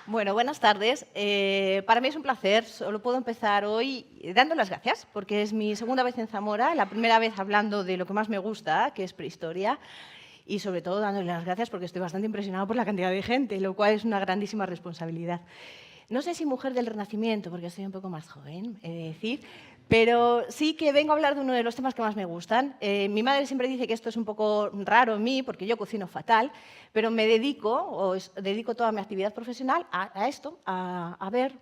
Bueno, buenas tardes. Para mí es un placer. Solo puedo empezar hoy dando las gracias, porque es mi segunda vez en Zamora, la primera vez hablando de lo que más me gusta, que es prehistoria, y sobre todo dándole las gracias porque estoy bastante impresionada por la cantidad de gente, lo cual es una grandísima responsabilidad. No sé si mujer del Renacimiento, porque soy un poco más joven, he de decir, pero sí que vengo a hablar de uno de los temas que más me gustan. Mi madre siempre dice que esto es un poco raro en mí, porque yo cocino fatal, pero me dedico toda mi actividad profesional a esto, a ver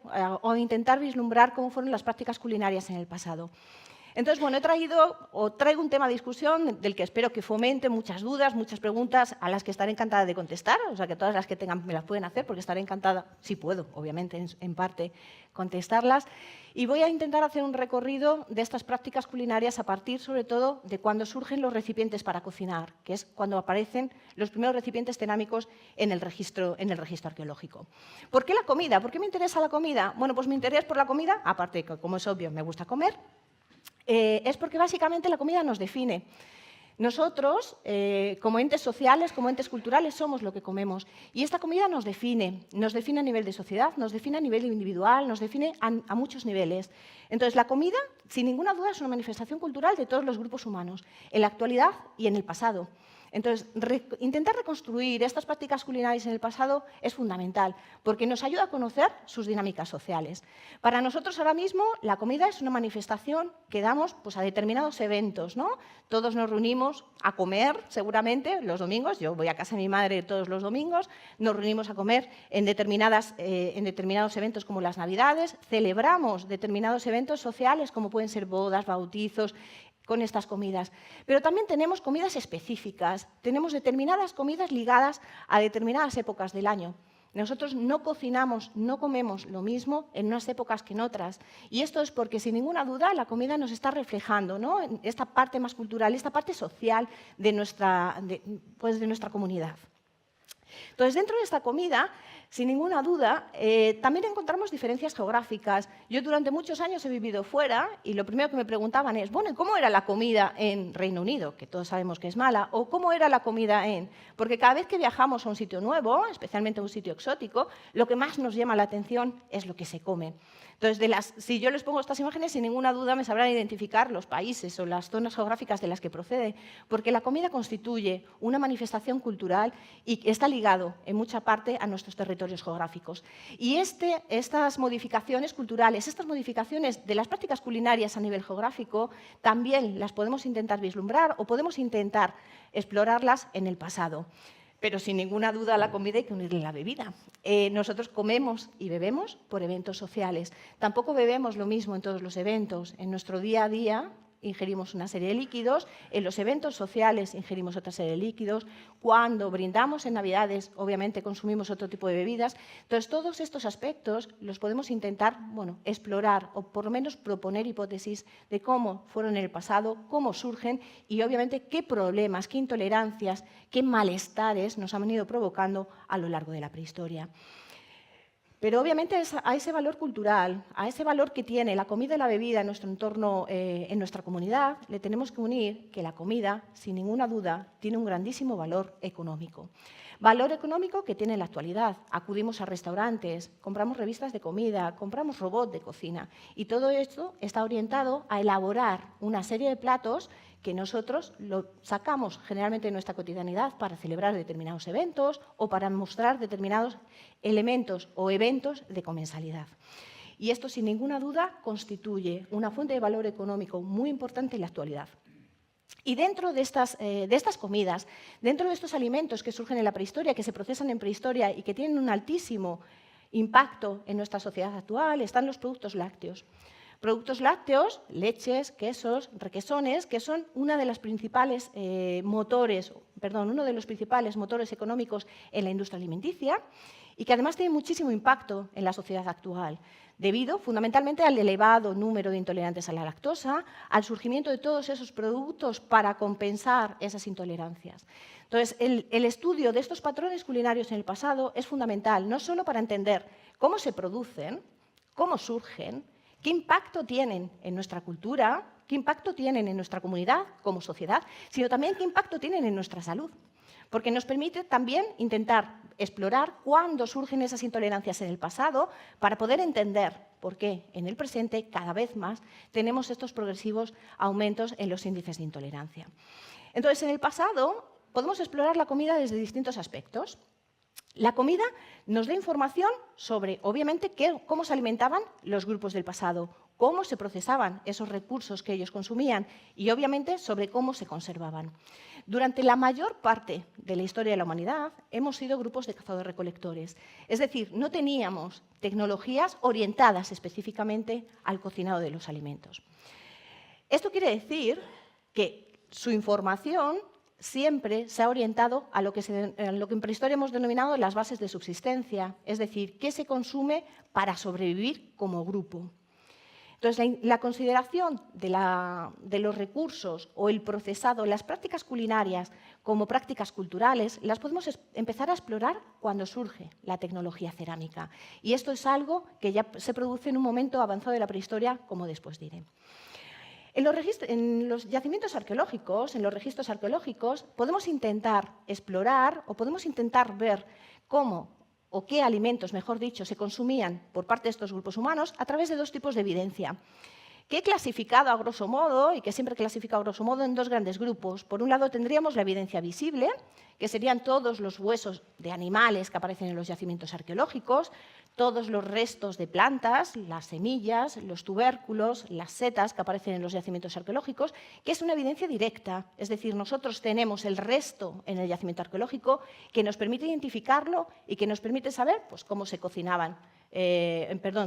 o a intentar vislumbrar cómo fueron las prácticas culinarias en el pasado. Entonces, bueno, traigo un tema de discusión del que espero que fomente muchas dudas, muchas preguntas a las que estaré encantada de contestar, o sea, que todas las que tengan me las pueden hacer, porque estaré encantada, si puedo, obviamente, en parte, contestarlas. Y voy a intentar hacer un recorrido de estas prácticas culinarias a partir, sobre todo, de cuando surgen los recipientes para cocinar, que es cuando aparecen los primeros recipientes cerámicos en el registro arqueológico. ¿Por qué la comida? ¿Por qué me interesa la comida? Bueno, pues mi interés por la comida, aparte de que, como es obvio, me gusta comer, es porque básicamente la comida nos define. Nosotros, como entes sociales, como entes culturales, somos lo que comemos. Y esta comida nos define a nivel de sociedad, nos define a nivel individual, nos define a muchos niveles. Entonces, la comida, sin ninguna duda, es una manifestación cultural de todos los grupos humanos, en la actualidad y en el pasado. Entonces, intentar reconstruir estas prácticas culinarias en el pasado es fundamental, porque nos ayuda a conocer sus dinámicas sociales. Para nosotros ahora mismo, la comida es una manifestación que damos pues, a determinados eventos, ¿no? Todos nos reunimos a comer, seguramente, los domingos. Yo voy a casa de mi madre todos los domingos. Nos reunimos a comer en determinados eventos como las Navidades. Celebramos determinados eventos sociales, como pueden ser bodas, bautizos, con estas comidas. Pero también tenemos comidas específicas, tenemos determinadas comidas ligadas a determinadas épocas del año. Nosotros no cocinamos, no comemos lo mismo en unas épocas que en otras. Y esto es porque, sin ninguna duda, la comida nos está reflejando, ¿no? Esta parte más cultural, esta parte social de nuestra comunidad. Entonces, dentro de esta comida, sin ninguna duda, también encontramos diferencias geográficas. Yo durante muchos años he vivido fuera y lo primero que me preguntaban es, bueno, ¿cómo era la comida en Reino Unido? Que todos sabemos que es mala. ¿O cómo era la comida en...? Porque cada vez que viajamos a un sitio nuevo, especialmente a un sitio exótico, lo que más nos llama la atención es lo que se come. Entonces, si yo les pongo estas imágenes, sin ninguna duda me sabrán identificar los países o las zonas geográficas de las que procede, porque la comida constituye una manifestación cultural y está ligado en mucha parte a nuestros territorios geográficos. Y estas modificaciones culturales, estas modificaciones de las prácticas culinarias a nivel geográfico, también las podemos intentar vislumbrar o podemos intentar explorarlas en el pasado. Pero sin ninguna duda a la comida hay que unirle la bebida. Nosotros comemos y bebemos por eventos sociales. Tampoco bebemos lo mismo en todos los eventos. En nuestro día a día ingerimos una serie de líquidos, en los eventos sociales ingerimos otra serie de líquidos, cuando brindamos en Navidades, obviamente consumimos otro tipo de bebidas. Entonces, todos estos aspectos los podemos intentar explorar o por lo menos proponer hipótesis de cómo fueron en el pasado, cómo surgen y obviamente qué problemas, qué intolerancias, qué malestares nos han ido provocando a lo largo de la prehistoria. Pero obviamente a ese valor cultural, a ese valor que tiene la comida y la bebida en nuestro entorno, en nuestra comunidad, le tenemos que unir que la comida, sin ninguna duda, tiene un grandísimo valor económico. Valor económico que tiene en la actualidad. Acudimos a restaurantes, compramos revistas de comida, compramos robots de cocina y todo esto está orientado a elaborar una serie de platos que nosotros lo sacamos generalmente de nuestra cotidianidad para celebrar determinados eventos o para mostrar determinados elementos o eventos de comensalidad. Y esto, sin ninguna duda, constituye una fuente de valor económico muy importante en la actualidad. Y dentro de estas comidas, dentro de estos alimentos que surgen en la prehistoria, que se procesan en prehistoria y que tienen un altísimo impacto en nuestra sociedad actual, están los productos lácteos. Productos lácteos, leches, quesos, requesones, que son uno de los principales motores económicos en la industria alimenticia y que además tienen muchísimo impacto en la sociedad actual, debido fundamentalmente al elevado número de intolerantes a la lactosa, al surgimiento de todos esos productos para compensar esas intolerancias. Entonces, el estudio de estos patrones culinarios en el pasado es fundamental, no solo para entender cómo se producen, cómo surgen, qué impacto tienen en nuestra cultura, qué impacto tienen en nuestra comunidad como sociedad, sino también qué impacto tienen en nuestra salud. Porque nos permite también intentar explorar cuándo surgen esas intolerancias en el pasado para poder entender por qué en el presente cada vez más tenemos estos progresivos aumentos en los índices de intolerancia. Entonces, en el pasado podemos explorar la comida desde distintos aspectos. La comida nos da información sobre, obviamente, cómo se alimentaban los grupos del pasado, cómo se procesaban esos recursos que ellos consumían y, obviamente, sobre cómo se conservaban. Durante la mayor parte de la historia de la humanidad hemos sido grupos de cazadores-recolectores, es decir, no teníamos tecnologías orientadas específicamente al cocinado de los alimentos. Esto quiere decir que su información siempre se ha orientado a lo que en prehistoria hemos denominado las bases de subsistencia, es decir, qué se consume para sobrevivir como grupo. Entonces, la consideración de los recursos o el procesado, las prácticas culinarias como prácticas culturales, las podemos empezar a explorar cuando surge la tecnología cerámica. Y esto es algo que ya se produce en un momento avanzado de la prehistoria, como después diré. En los yacimientos arqueológicos, en los registros arqueológicos, podemos intentar explorar o podemos intentar ver cómo o qué alimentos, mejor dicho, se consumían por parte de estos grupos humanos a través de dos tipos de evidencia, que he clasificado a grosso modo, y que siempre he clasificado a grosso modo, en dos grandes grupos. Por un lado tendríamos la evidencia visible, que serían todos los huesos de animales que aparecen en los yacimientos arqueológicos, todos los restos de plantas, las semillas, los tubérculos, las setas que aparecen en los yacimientos arqueológicos, que es una evidencia directa. Es decir, nosotros tenemos el resto en el yacimiento arqueológico que nos permite identificarlo y que nos permite saber pues, cómo se cocinaban,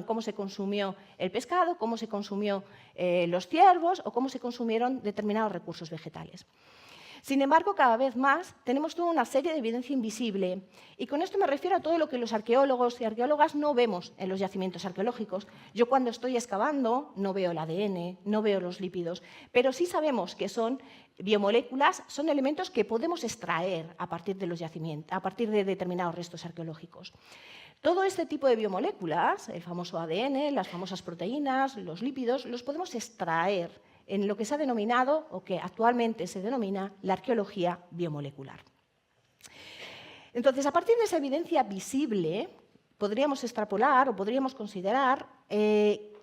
cómo se consumió el pescado, cómo se consumió los ciervos o cómo se consumieron determinados recursos vegetales. Sin embargo, cada vez más tenemos toda una serie de evidencia invisible y con esto me refiero a todo lo que los arqueólogos y arqueólogas no vemos en los yacimientos arqueológicos. Yo cuando estoy excavando no veo el ADN, no veo los lípidos, pero sí sabemos que son biomoléculas, son elementos que podemos extraer a partir de los yacimientos, a partir de determinados restos arqueológicos. Todo este tipo de biomoléculas, el famoso ADN, las famosas proteínas, los lípidos, los podemos extraer en lo que se ha denominado, o que actualmente se denomina, la arqueología biomolecular. Entonces, a partir de esa evidencia visible, podríamos extrapolar o podríamos considerar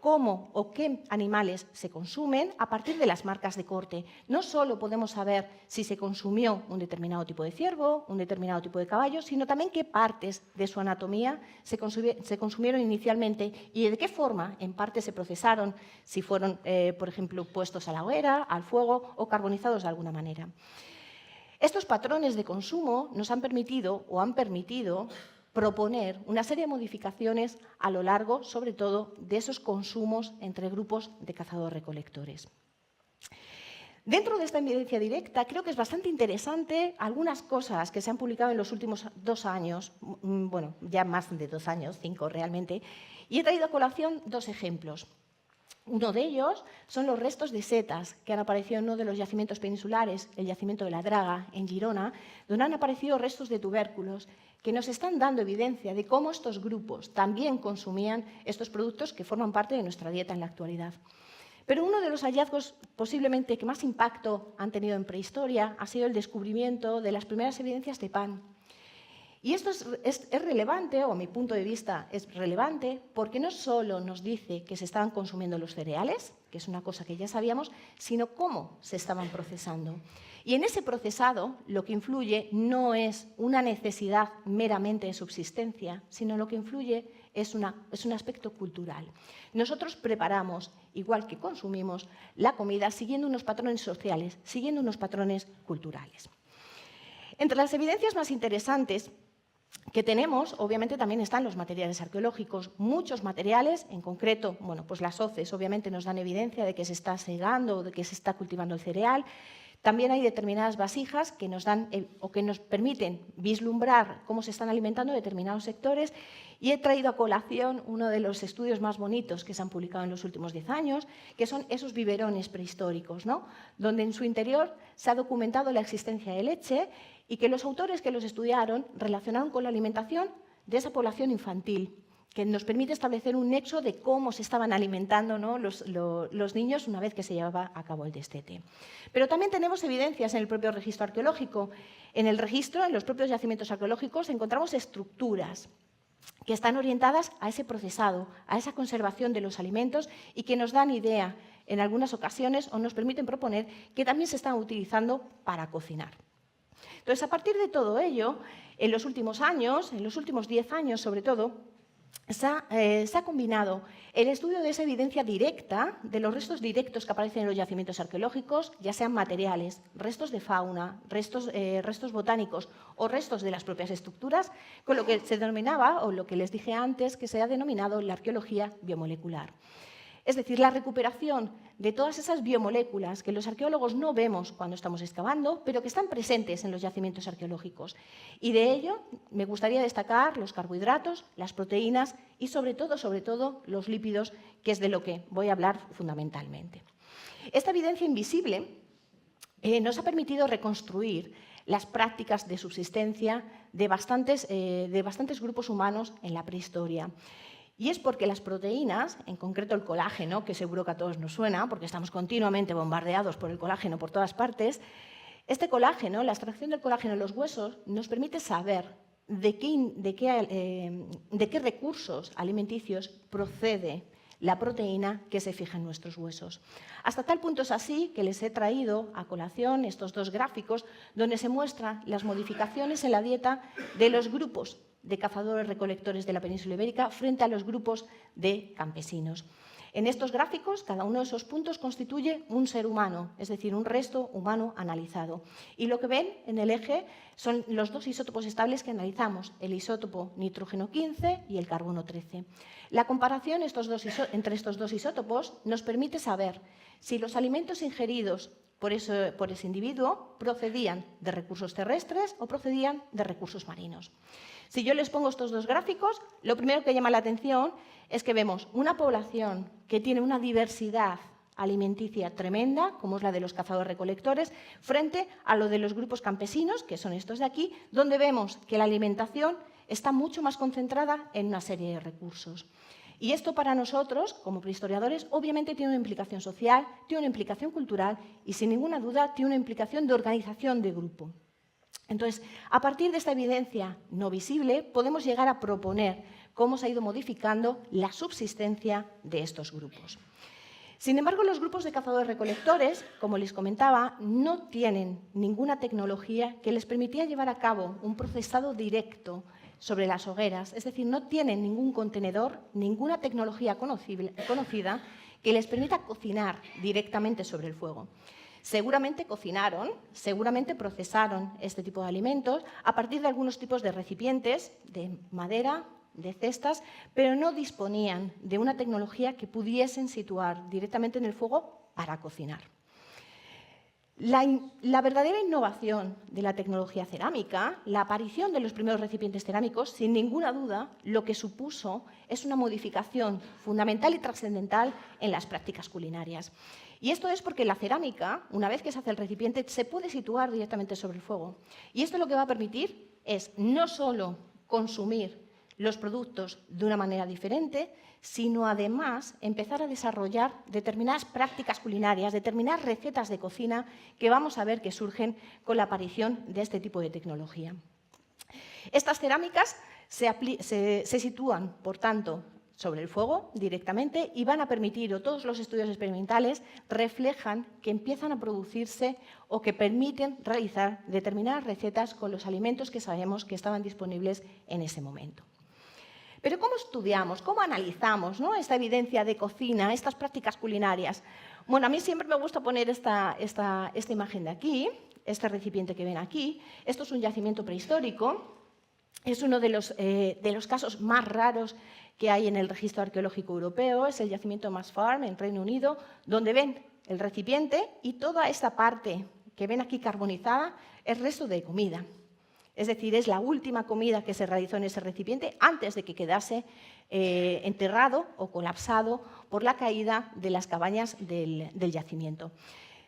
cómo o qué animales se consumen a partir de las marcas de corte. No solo podemos saber si se consumió un determinado tipo de ciervo, un determinado tipo de caballo, sino también qué partes de su anatomía se consumieron inicialmente y de qué forma en parte se procesaron, si fueron, por ejemplo, puestos a la hoguera, al fuego o carbonizados de alguna manera. Estos patrones de consumo nos han permitido o han permitido proponer una serie de modificaciones a lo largo, sobre todo, de esos consumos entre grupos de cazadores-recolectores. Dentro de esta evidencia directa, creo que es bastante interesante algunas cosas que se han publicado en los últimos 2 años, bueno, ya más de 2 años, 5 realmente, y he traído a colación 2 ejemplos. Uno de ellos son los restos de setas que han aparecido en uno de los yacimientos peninsulares, el yacimiento de la Draga, en Girona, donde han aparecido restos de tubérculos que nos están dando evidencia de cómo estos grupos también consumían estos productos que forman parte de nuestra dieta en la actualidad. Pero uno de los hallazgos posiblemente que más impacto han tenido en prehistoria ha sido el descubrimiento de las primeras evidencias de pan. Y esto es relevante, o a mi punto de vista es relevante, porque no solo nos dice que se estaban consumiendo los cereales, que es una cosa que ya sabíamos, sino cómo se estaban procesando. Y en ese procesado lo que influye no es una necesidad meramente de subsistencia, sino lo que influye es un aspecto cultural. Nosotros preparamos, igual que consumimos, la comida siguiendo unos patrones sociales, siguiendo unos patrones culturales. Entre las evidencias más interesantes que tenemos, obviamente, también están los materiales arqueológicos. Muchos materiales, en concreto, bueno, pues las hoces, obviamente, nos dan evidencia de que se está segando o de que se está cultivando el cereal. También hay determinadas vasijas que nos dan o que nos permiten vislumbrar cómo se están alimentando determinados sectores. Y he traído a colación uno de los estudios más bonitos que se han publicado en los últimos 10 años, que son esos biberones prehistóricos, ¿no? Donde en su interior se ha documentado la existencia de leche y que los autores que los estudiaron relacionaron con la alimentación de esa población infantil, que nos permite establecer un nexo de cómo se estaban alimentando, ¿no?, los niños una vez que se llevaba a cabo el destete. Pero también tenemos evidencias en el propio registro arqueológico. En el registro, en los propios yacimientos arqueológicos, encontramos estructuras que están orientadas a ese procesado, a esa conservación de los alimentos y que nos dan idea, en algunas ocasiones, o nos permiten proponer que también se están utilizando para cocinar. Entonces, a partir de todo ello, en los últimos años, en los últimos 10 años sobre todo, se ha combinado el estudio de esa evidencia directa, de los restos directos que aparecen en los yacimientos arqueológicos, ya sean materiales, restos de fauna, restos botánicos o restos de las propias estructuras, con lo que se denominaba, o lo que les dije antes, que se ha denominado la arqueología biomolecular. Es decir, la recuperación de todas esas biomoléculas que los arqueólogos no vemos cuando estamos excavando, pero que están presentes en los yacimientos arqueológicos. Y de ello me gustaría destacar los carbohidratos, las proteínas y sobre todo los lípidos, que es de lo que voy a hablar fundamentalmente. Esta evidencia invisible nos ha permitido reconstruir las prácticas de subsistencia de bastantes grupos humanos en la prehistoria. Y es porque las proteínas, en concreto el colágeno, que seguro que a todos nos suena, porque estamos continuamente bombardeados por el colágeno por todas partes, este colágeno, la extracción del colágeno en los huesos, nos permite saber de qué recursos alimenticios procede la proteína que se fija en nuestros huesos. Hasta tal punto es así que les he traído a colación estos dos gráficos donde se muestran las modificaciones en la dieta de los grupos de cazadores-recolectores de la península ibérica frente a los grupos de campesinos. En estos gráficos, cada uno de esos puntos constituye un ser humano, es decir, un resto humano analizado. Y lo que ven en el eje son los dos isótopos estables que analizamos, el isótopo nitrógeno 15 y el carbono 13. La comparación entre estos dos isótopos nos permite saber si los alimentos ingeridos por ese individuo procedían de recursos terrestres o procedían de recursos marinos. Si yo les pongo estos dos gráficos, lo primero que llama la atención es que vemos una población que tiene una diversidad alimenticia tremenda, como es la de los cazadores-recolectores, frente a lo de los grupos campesinos, que son estos de aquí, donde vemos que la alimentación está mucho más concentrada en una serie de recursos. Y esto para nosotros, como prehistoriadores, obviamente tiene una implicación social, tiene una implicación cultural y, sin ninguna duda, tiene una implicación de organización de grupo. Entonces, a partir de esta evidencia no visible, podemos llegar a proponer cómo se ha ido modificando la subsistencia de estos grupos. Sin embargo, los grupos de cazadores-recolectores, como les comentaba, no tienen ninguna tecnología que les permitiera llevar a cabo un procesado directo sobre las hogueras, es decir, no tienen ningún contenedor, ninguna tecnología conocida que les permita cocinar directamente sobre el fuego. Seguramente cocinaron, seguramente procesaron este tipo de alimentos a partir de algunos tipos de recipientes, de madera, de cestas, pero no disponían de una tecnología que pudiesen situar directamente en el fuego para cocinar. La verdadera innovación de la tecnología cerámica, la aparición de los primeros recipientes cerámicos, sin ninguna duda, lo que supuso es una modificación fundamental y trascendental en las prácticas culinarias. Y esto es porque la cerámica, una vez que se hace el recipiente, se puede situar directamente sobre el fuego. Y esto lo que va a permitir es no solo consumir los productos de una manera diferente, sino además empezar a desarrollar determinadas prácticas culinarias, determinadas recetas de cocina que vamos a ver que surgen con la aparición de este tipo de tecnología. Estas cerámicas se sitúan, por tanto, sobre el fuego directamente y van a permitir, o todos los estudios experimentales reflejan que empiezan a producirse o que permiten realizar determinadas recetas con los alimentos que sabemos que estaban disponibles en ese momento. Pero ¿cómo estudiamos, cómo analizamos, ¿no?, esta evidencia de cocina, estas prácticas culinarias? Bueno, a mí siempre me gusta poner esta imagen de aquí, este recipiente que ven aquí. Esto es un yacimiento prehistórico, es uno de los casos más raros que hay en el registro arqueológico europeo, es el yacimiento Mast Farm en Reino Unido, donde ven el recipiente y toda esta parte que ven aquí carbonizada es resto de comida. Es decir, es la última comida que se realizó en ese recipiente antes de que quedase enterrado o colapsado por la caída de las cabañas del yacimiento.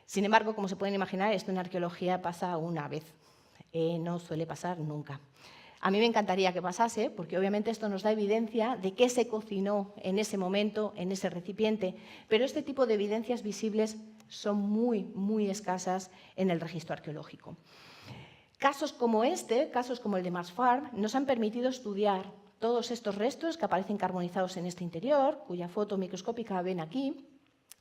Sin embargo, como se pueden imaginar, esto en arqueología pasa una vez, no suele pasar nunca. A mí me encantaría que pasase, porque obviamente esto nos da evidencia de qué se cocinó en ese momento, en ese recipiente, pero este tipo de evidencias visibles son muy, muy escasas en el registro arqueológico. Casos como este, casos como el de Mars Farm, nos han permitido estudiar todos estos restos que aparecen carbonizados en este interior, cuya foto microscópica ven aquí,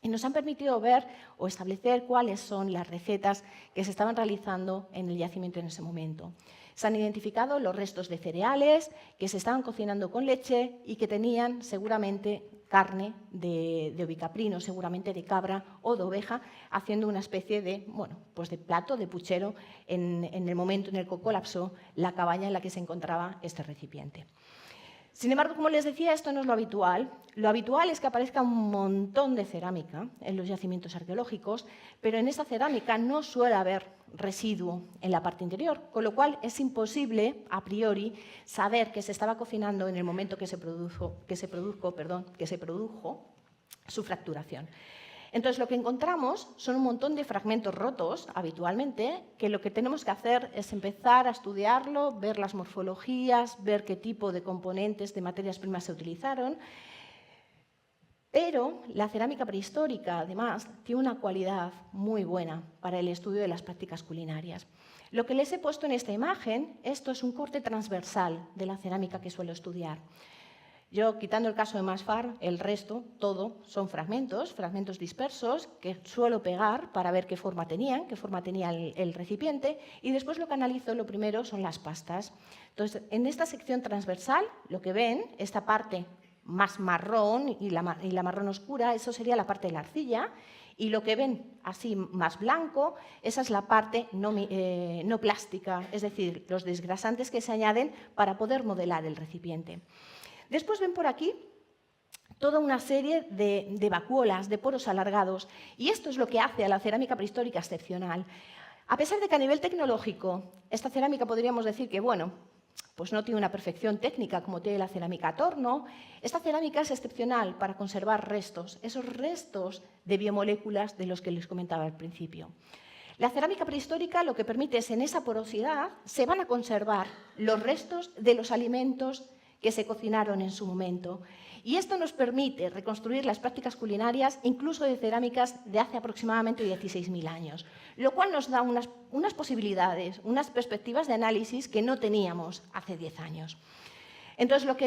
y nos han permitido ver o establecer cuáles son las recetas que se estaban realizando en el yacimiento en ese momento. Se han identificado los restos de cereales que se estaban cocinando con leche y que tenían seguramente carne de ovicaprino, seguramente de cabra o de oveja, haciendo una especie de, bueno, pues de plato, de puchero, en el momento en el que colapsó la cabaña en la que se encontraba este recipiente. Sin embargo, como les decía, esto no es lo habitual. Lo habitual es que aparezca un montón de cerámica en los yacimientos arqueológicos, pero en esa cerámica no suele haber residuo en la parte interior, con lo cual es imposible, a priori, saber que se estaba cocinando en el momento que se produjo su fracturación. Entonces, lo que encontramos son un montón de fragmentos rotos, habitualmente, que lo que tenemos que hacer es empezar a estudiarlo, ver las morfologías, ver qué tipo de componentes, de materias primas se utilizaron. Pero la cerámica prehistórica, además, tiene una cualidad muy buena para el estudio de las prácticas culinarias. Lo que les he puesto en esta imagen, esto es un corte transversal de la cerámica que suelo estudiar. Yo, quitando el caso de Mars Farm, el resto, todo, son fragmentos dispersos que suelo pegar para ver qué forma tenía el recipiente, y después lo que analizo, lo primero, son las pastas. Entonces, en esta sección transversal, lo que ven, esta parte más marrón y la marrón oscura, eso sería la parte de la arcilla, y lo que ven así más blanco, esa es la parte no plástica, es decir, los desgrasantes que se añaden para poder modelar el recipiente. Después ven por aquí toda una serie de vacuolas, de poros alargados, y esto es lo que hace a la cerámica prehistórica excepcional. A pesar de que a nivel tecnológico esta cerámica podríamos decir que, bueno, pues no tiene una perfección técnica como tiene la cerámica a torno, esta cerámica es excepcional para conservar restos, esos restos de biomoléculas de los que les comentaba al principio. La cerámica prehistórica lo que permite es, en esa porosidad, se van a conservar los restos de los alimentos que se cocinaron en su momento. Y esto nos permite reconstruir las prácticas culinarias incluso de cerámicas de hace aproximadamente 16.000 años, lo cual nos da unas posibilidades, unas perspectivas de análisis que no teníamos hace 10 años. Entonces, lo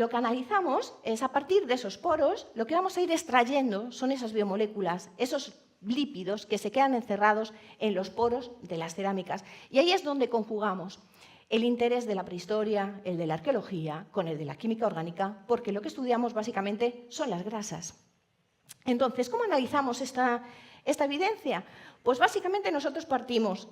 que analizamos es, a partir de esos poros, lo que vamos a ir extrayendo son esas biomoléculas, esos lípidos que se quedan encerrados en los poros de las cerámicas. Y ahí es donde conjugamos el interés de la prehistoria, el de la arqueología, con el de la química orgánica, porque lo que estudiamos básicamente son las grasas. Entonces, ¿cómo analizamos esta evidencia? Pues básicamente nosotros partimos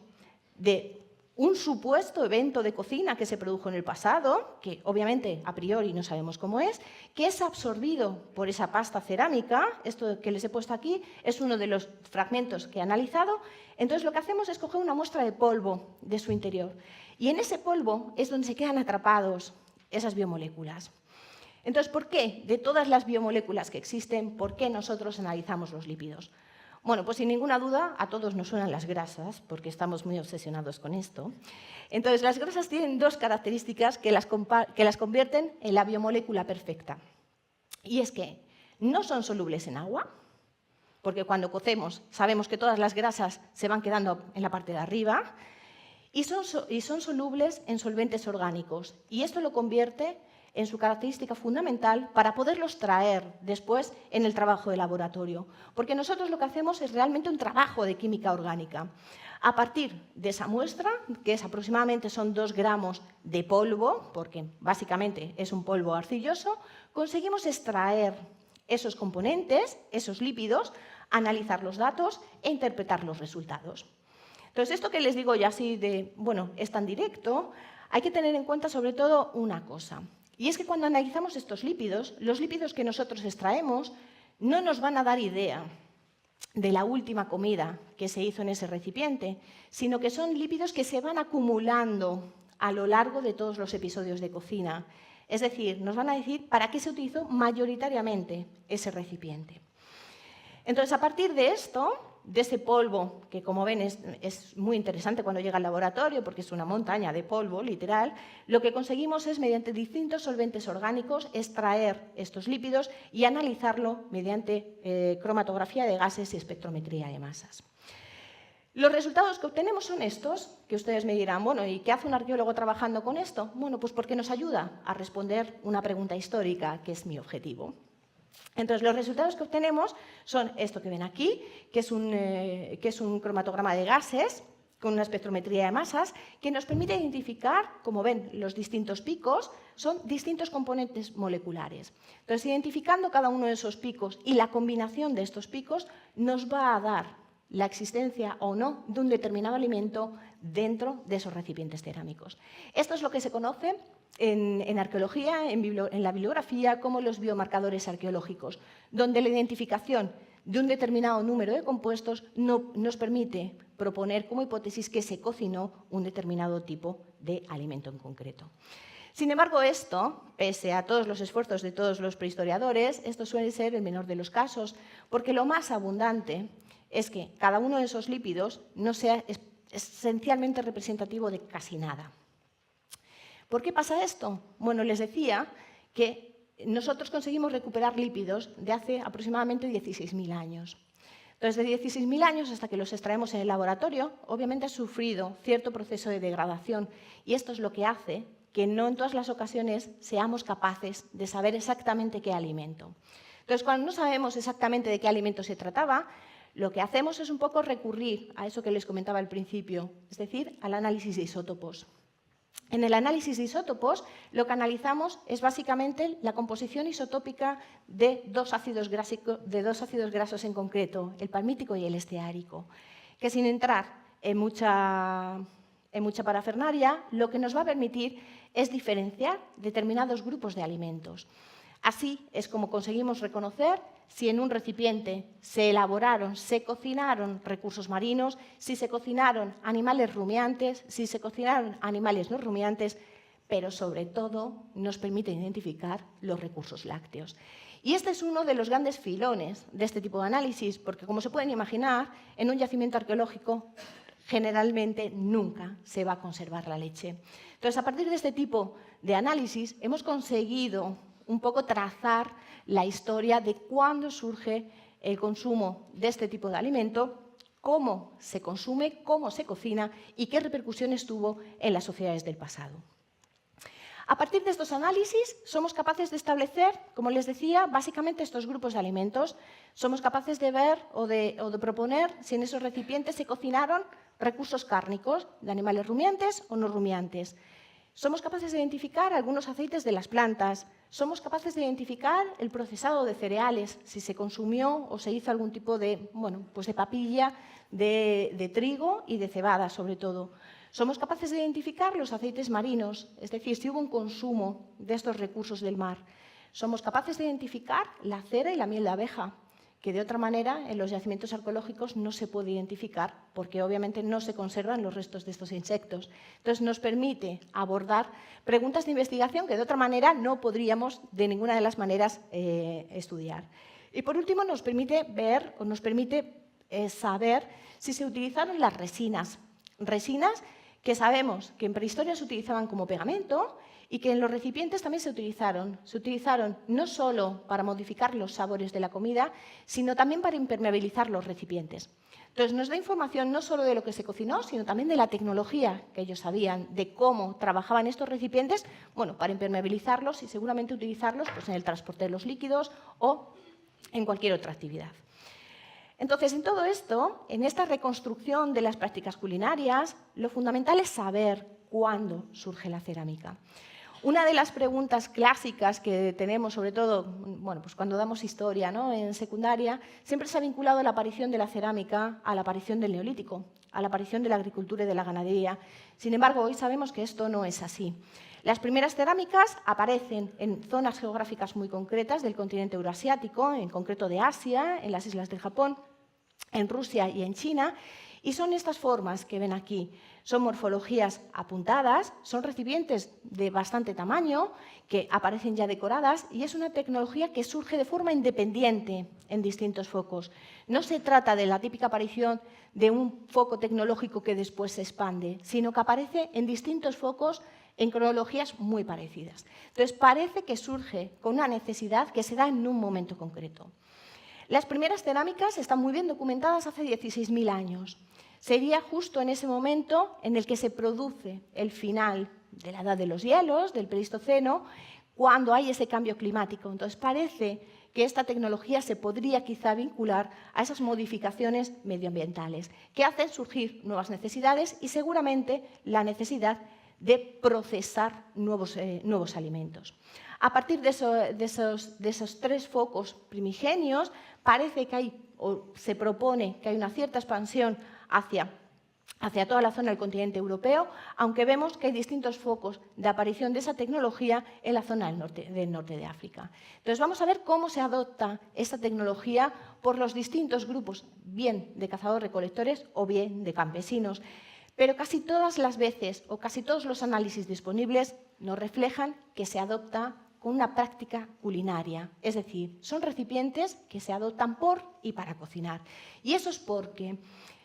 de un supuesto evento de cocina que se produjo en el pasado, que obviamente a priori no sabemos cómo es, que es absorbido por esa pasta cerámica. Esto que les he puesto aquí es uno de los fragmentos que he analizado. Entonces, lo que hacemos es coger una muestra de polvo de su interior. Y en ese polvo es donde se quedan atrapados esas biomoléculas. Entonces, ¿por qué? De todas las biomoléculas que existen, ¿por qué nosotros analizamos los lípidos? Bueno, pues sin ninguna duda a todos nos suenan las grasas, porque estamos muy obsesionados con esto. Entonces, las grasas tienen dos características que las convierten en la biomolécula perfecta. Y es que no son solubles en agua, porque cuando cocemos sabemos que todas las grasas se van quedando en la parte de arriba, y son solubles en solventes orgánicos. Y esto lo convierte en su característica fundamental para poderlos traer después en el trabajo de laboratorio. Porque nosotros lo que hacemos es realmente un trabajo de química orgánica. A partir de esa muestra, que es aproximadamente son 2 gramos de polvo, porque básicamente es un polvo arcilloso, conseguimos extraer esos componentes, esos lípidos, analizar los datos e interpretar los resultados. Entonces, esto que les digo ya así es tan directo, hay que tener en cuenta sobre todo una cosa. Y es que cuando analizamos estos lípidos, los lípidos que nosotros extraemos no nos van a dar idea de la última comida que se hizo en ese recipiente, sino que son lípidos que se van acumulando a lo largo de todos los episodios de cocina. Es decir, nos van a decir para qué se utilizó mayoritariamente ese recipiente. Entonces, a partir de esto, de ese polvo, que como ven es muy interesante cuando llega al laboratorio porque es una montaña de polvo, literal, lo que conseguimos es, mediante distintos solventes orgánicos, extraer estos lípidos y analizarlo mediante cromatografía de gases y espectrometría de masas. Los resultados que obtenemos son estos, que ustedes me dirán, bueno, ¿y qué hace un arqueólogo trabajando con esto? Bueno, pues porque nos ayuda a responder una pregunta histórica, que es mi objetivo. Entonces, los resultados que obtenemos son esto que ven aquí, que es un cromatograma de gases con una espectrometría de masas, que nos permite identificar, como ven, los distintos picos, son distintos componentes moleculares. Entonces, identificando cada uno de esos picos y la combinación de estos picos, nos va a dar la existencia o no de un determinado alimento dentro de esos recipientes cerámicos. Esto es lo que se conoce en arqueología, en la bibliografía, como los biomarcadores arqueológicos, donde la identificación de un determinado número de compuestos nos permite proponer como hipótesis que se cocinó un determinado tipo de alimento en concreto. Sin embargo, esto, pese a todos los esfuerzos de todos los prehistoriadores, esto suele ser el menor de los casos, porque lo más abundante es que cada uno de esos lípidos no sea esencialmente representativo de casi nada. ¿Por qué pasa esto? Bueno, les decía que nosotros conseguimos recuperar lípidos de hace aproximadamente 16.000 años. Entonces, de 16.000 años hasta que los extraemos en el laboratorio, obviamente ha sufrido cierto proceso de degradación, y esto es lo que hace que no en todas las ocasiones seamos capaces de saber exactamente qué alimento. Entonces, cuando no sabemos exactamente de qué alimento se trataba, lo que hacemos es un poco recurrir a eso que les comentaba al principio, es decir, al análisis de isótopos. En el análisis de isótopos, lo que analizamos es básicamente la composición isotópica de dos ácidos grasos en concreto, el palmítico y el esteárico, que sin entrar en mucha parafernalia, lo que nos va a permitir es diferenciar determinados grupos de alimentos. Así es como conseguimos reconocer si en un recipiente se elaboraron, se cocinaron recursos marinos, si se cocinaron animales rumiantes, si se cocinaron animales no rumiantes, pero sobre todo nos permite identificar los recursos lácteos. Y este es uno de los grandes filones de este tipo de análisis, porque como se pueden imaginar, en un yacimiento arqueológico generalmente nunca se va a conservar la leche. Entonces, a partir de este tipo de análisis hemos conseguido un poco trazar la historia de cuándo surge el consumo de este tipo de alimento, cómo se consume, cómo se cocina y qué repercusiones tuvo en las sociedades del pasado. A partir de estos análisis somos capaces de establecer, como les decía, básicamente estos grupos de alimentos. Somos capaces de ver o de proponer si en esos recipientes se cocinaron recursos cárnicos de animales rumiantes o no rumiantes. Somos capaces de identificar algunos aceites de las plantas. Somos capaces de identificar el procesado de cereales, si se consumió o se hizo algún tipo de, de papilla de trigo y de cebada, sobre todo. Somos capaces de identificar los aceites marinos, es decir, si hubo un consumo de estos recursos del mar. Somos capaces de identificar la cera y la miel de abeja, que de otra manera en los yacimientos arqueológicos no se puede identificar porque obviamente no se conservan los restos de estos insectos. Entonces nos permite abordar preguntas de investigación que de otra manera no podríamos de ninguna de las maneras estudiar. Y por último nos permite ver o nos permite saber si se utilizaron las resinas que sabemos que en prehistoria se utilizaban como pegamento y que en los recipientes también se utilizaron. Se utilizaron no solo para modificar los sabores de la comida, sino también para impermeabilizar los recipientes. Entonces nos da información no solo de lo que se cocinó, sino también de la tecnología que ellos sabían, de cómo trabajaban estos recipientes, para impermeabilizarlos y seguramente utilizarlos en el transporte de los líquidos o en cualquier otra actividad. Entonces, en todo esto, en esta reconstrucción de las prácticas culinarias, lo fundamental es saber cuándo surge la cerámica. Una de las preguntas clásicas que tenemos, sobre todo cuando damos historia, en secundaria, siempre se ha vinculado la aparición de la cerámica a la aparición del Neolítico, a la aparición de la agricultura y de la ganadería. Sin embargo, hoy sabemos que esto no es así. Las primeras cerámicas aparecen en zonas geográficas muy concretas del continente euroasiático, en concreto de Asia, en las islas del Japón, en Rusia y en China, y son estas formas que ven aquí. Son morfologías apuntadas, son recipientes de bastante tamaño que aparecen ya decoradas y es una tecnología que surge de forma independiente en distintos focos. No se trata de la típica aparición de un foco tecnológico que después se expande, sino que aparece en distintos focos en cronologías muy parecidas. Entonces, parece que surge con una necesidad que se da en un momento concreto. Las primeras cerámicas están muy bien documentadas hace 16.000 años. Sería justo en ese momento en el que se produce el final de la edad de los hielos, del Pleistoceno, cuando hay ese cambio climático. Entonces, parece que esta tecnología se podría quizá vincular a esas modificaciones medioambientales que hacen surgir nuevas necesidades y seguramente la necesidad de procesar nuevos alimentos. A partir de esos tres focos primigenios, parece que hay, o se propone que hay una cierta expansión hacia toda la zona del continente europeo, aunque vemos que hay distintos focos de aparición de esa tecnología en la zona del norte de África. Entonces, vamos a ver cómo se adopta esta tecnología por los distintos grupos, bien de cazadores-recolectores o bien de campesinos. Pero casi todas las veces o casi todos los análisis disponibles nos reflejan que se adopta con una práctica culinaria, es decir, son recipientes que se adoptan por y para cocinar. Y eso es porque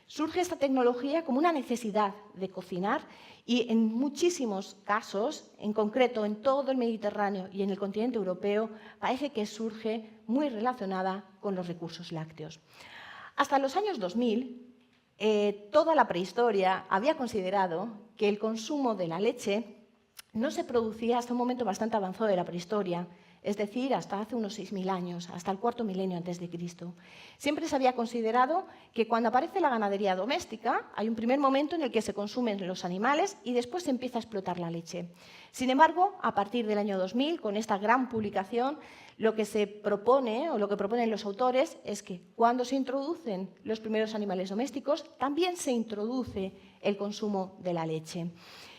surge esta tecnología como una necesidad de cocinar y en muchísimos casos, en concreto en todo el Mediterráneo y en el continente europeo, parece que surge muy relacionada con los recursos lácteos. Hasta los años 2000, toda la prehistoria había considerado que el consumo de la leche no se producía hasta un momento bastante avanzado de la prehistoria, es decir, hasta hace unos 6.000 años, hasta el cuarto milenio antes de Cristo. Siempre se había considerado que cuando aparece la ganadería doméstica hay un primer momento en el que se consumen los animales y después se empieza a explotar la leche. Sin embargo, a partir del año 2000, con esta gran publicación, lo que se propone o lo que proponen los autores es que cuando se introducen los primeros animales domésticos, también se introduce el consumo de la leche.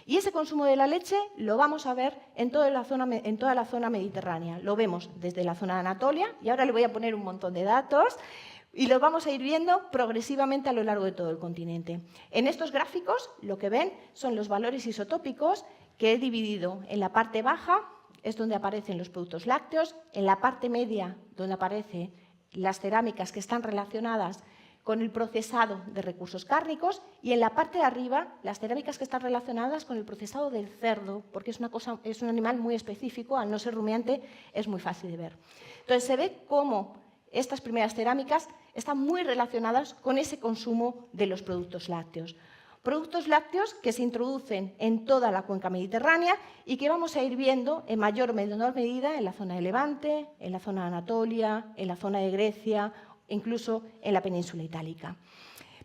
Y ese consumo de la leche lo vamos a ver en toda la zona mediterránea. Lo vemos desde la zona de Anatolia, y ahora le voy a poner un montón de datos, y lo vamos a ir viendo progresivamente a lo largo de todo el continente. En estos gráficos lo que ven son los valores isotópicos que he dividido en la parte baja, es donde aparecen los productos lácteos, en la parte media, donde aparecen las cerámicas que están relacionadas con el procesado de recursos cárnicos, y en la parte de arriba las cerámicas que están relacionadas con el procesado del cerdo, porque es un animal muy específico, al no ser rumiante es muy fácil de ver. Entonces se ve cómo estas primeras cerámicas están muy relacionadas con ese consumo de los productos lácteos. Productos lácteos que se introducen en toda la cuenca mediterránea y que vamos a ir viendo en mayor o menor medida en la zona de Levante, en la zona de Anatolia, en la zona de Grecia, incluso en la península itálica.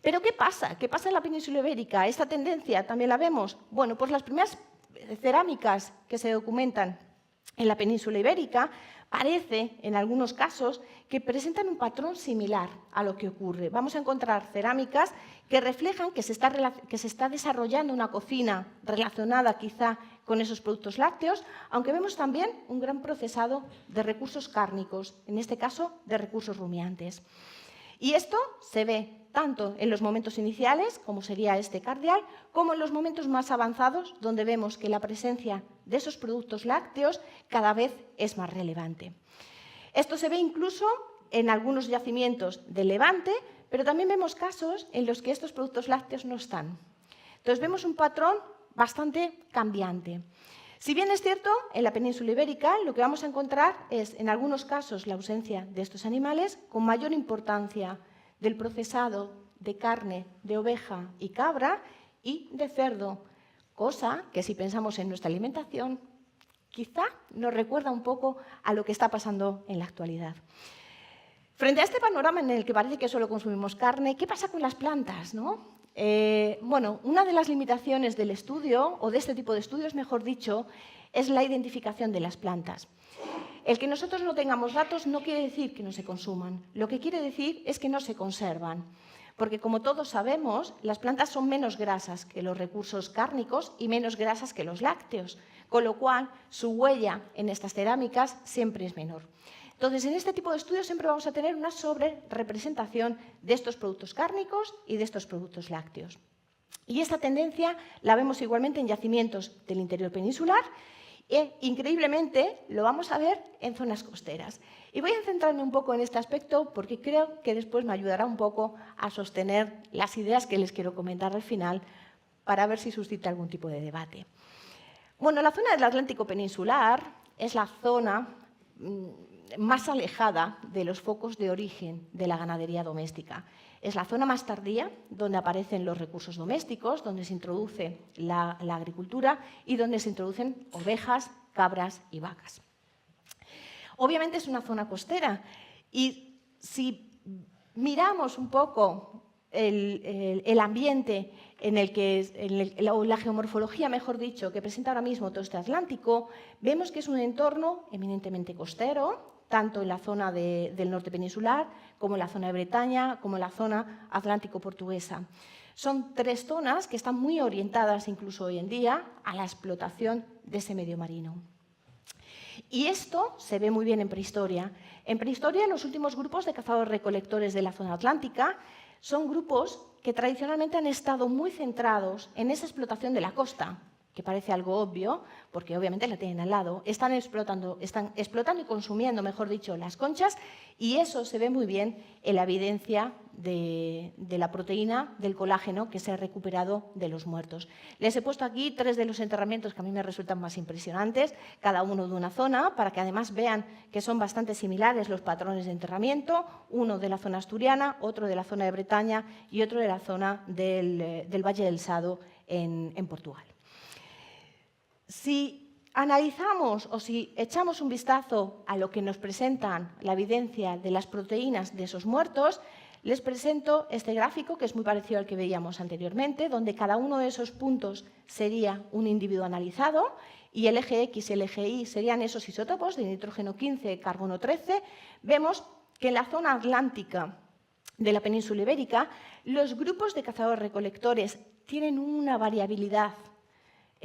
¿Pero qué pasa? ¿Qué pasa en la península ibérica? ¿Esta tendencia también la vemos? Bueno, pues las primeras cerámicas que se documentan en la península ibérica parece, en algunos casos, que presentan un patrón similar a lo que ocurre. Vamos a encontrar cerámicas que reflejan que se está desarrollando una cocina relacionada quizá con esos productos lácteos, aunque vemos también un gran procesado de recursos cárnicos, en este caso de recursos rumiantes. Y esto se ve tanto en los momentos iniciales, como sería este cardial, como en los momentos más avanzados, donde vemos que la presencia de esos productos lácteos cada vez es más relevante. Esto se ve incluso en algunos yacimientos del Levante, pero también vemos casos en los que estos productos lácteos no están. Entonces vemos un patrón bastante cambiante. Si bien es cierto, en la península ibérica lo que vamos a encontrar es, en algunos casos, la ausencia de estos animales, con mayor importancia del procesado de carne de oveja y cabra y de cerdo, cosa que si pensamos en nuestra alimentación, quizá nos recuerda un poco a lo que está pasando en la actualidad. Frente a este panorama en el que parece que solo consumimos carne, ¿qué pasa con las plantas, no? Bueno, una de las limitaciones del estudio, o de este tipo de estudios, mejor dicho, es la identificación de las plantas. El que nosotros no tengamos datos no quiere decir que no se consuman, lo que quiere decir es que no se conservan. Porque, como todos sabemos, las plantas son menos grasas que los recursos cárnicos y menos grasas que los lácteos, con lo cual su huella en estas cerámicas siempre es menor. Entonces, en este tipo de estudios siempre vamos a tener una sobrerepresentación de estos productos cárnicos y de estos productos lácteos. Y esta tendencia la vemos igualmente en yacimientos del interior peninsular e, increíblemente, lo vamos a ver en zonas costeras. Y voy a centrarme un poco en este aspecto porque creo que después me ayudará un poco a sostener las ideas que les quiero comentar al final para ver si suscita algún tipo de debate. Bueno, la zona del Atlántico peninsular es la zona más alejada de los focos de origen de la ganadería doméstica. Es la zona más tardía donde aparecen los recursos domésticos, donde se introduce la agricultura y donde se introducen ovejas, cabras y vacas. Obviamente es una zona costera y si miramos un poco el ambiente o la geomorfología, mejor dicho, que presenta ahora mismo todo este Atlántico, vemos que es un entorno eminentemente costero, tanto en la zona del norte peninsular, como en la zona de Bretaña, como en la zona atlántico-portuguesa. Son tres zonas que están muy orientadas, incluso hoy en día, a la explotación de ese medio marino. Y esto se ve muy bien en prehistoria. En prehistoria, los últimos grupos de cazadores-recolectores de la zona atlántica son grupos que tradicionalmente han estado muy centrados en esa explotación de la costa, que parece algo obvio, porque obviamente la tienen al lado. Están explotando y consumiendo, mejor dicho, las conchas, y eso se ve muy bien en la evidencia de la proteína del colágeno que se ha recuperado de los muertos. Les he puesto aquí 3 de los enterramientos que a mí me resultan más impresionantes, cada uno de una zona, para que además vean que son bastante similares los patrones de enterramiento, uno de la zona asturiana, otro de la zona de Bretaña y otro de la zona del Valle del Sado en Portugal. Si analizamos o si echamos un vistazo a lo que nos presentan la evidencia de las proteínas de esos muertos, les presento este gráfico, que es muy parecido al que veíamos anteriormente, donde cada uno de esos puntos sería un individuo analizado y el eje X y el eje Y serían esos isótopos de nitrógeno 15, carbono 13. Vemos que en la zona atlántica de la península ibérica, los grupos de cazadores-recolectores tienen una variabilidad